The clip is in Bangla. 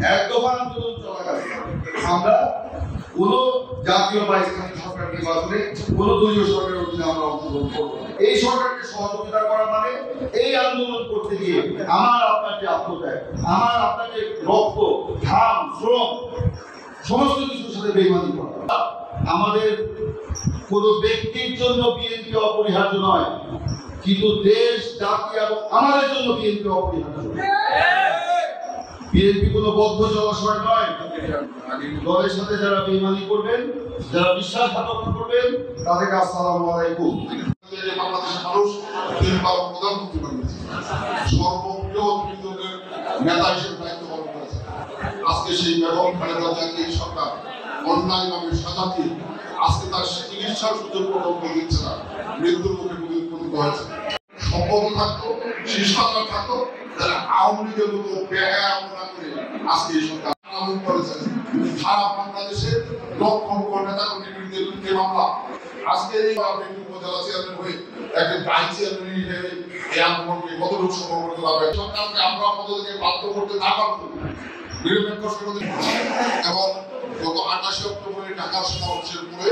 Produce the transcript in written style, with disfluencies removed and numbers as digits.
এক দফা আন্দোলন চলাকালে আমরা কোন জাতীয় বা স্থানীয় সরকার নির্বাচনে কোন দলীয় সরকারের অধীনে আমরা অংশগ্রহণ করব। এই সরকারকে সহযোগিতা করা মানে এই আন্দোলন করতে গিয়ে আমার আপনার যে আত্মত্যাগ, আমার আপনাকে রক্ত, ঘাম, শ্রম সমস্ত কিছুর সাথে বেইমানি করা। আমাদের কোন ব্যক্তির জন্য বিএনপি অপরিহার্য নয়, কিন্তু দেশ, জাতি এবং আমাদের জন্য বিএনপি অপরিহার্য। বিএনপি কোনো বদ্ধ জলাশয় নয়। দলের সাথে যারা বেইমানি করবেন, যারা বিশ্বাসঘাতকতা করবেন, তাদেরকে আসসালামু আলাইকুম। বাংলাদেশের মানুষ প্রধানমন্ত্রী বানিয়েছে, সর্ববৃহৎ নেতা হিসেবে দায়িত্ব পালন করেছে। আজকে সেই বেগম খালেদা জিয়াকে এই সরকার অন্যায়ভাবে সাজাতে আজকে তার চিকিৎসার সুযোগ পর্যন্ত দিচ্ছে না, মৃত্যুর মুখে পতিত হয়েছে। সম্ভব থাকতো, শিষ্টাচার থাকতো, তারা আওয়ামী লীগের মতো বেহায়া করে আজকে এই সরকার আমল করেছে। সারা বাংলাদেশে লক্ষ লক্ষ নেতা কর্মীর বিরুদ্ধে মামলা। আজকে এই উপজেলা চেয়ারম্যান হয়ে একটা গাই চেয়ারম্যান হিসেবে এই আন্দোলনকে কতটুকু সফল করতে পারবে, সরকারকে আমরা আমাদেরকে বাধ্য করতে না পারবো নিরপেক্ষ এবং গত 28 অক্টোবরে ঢাকার সমাবেশের পরে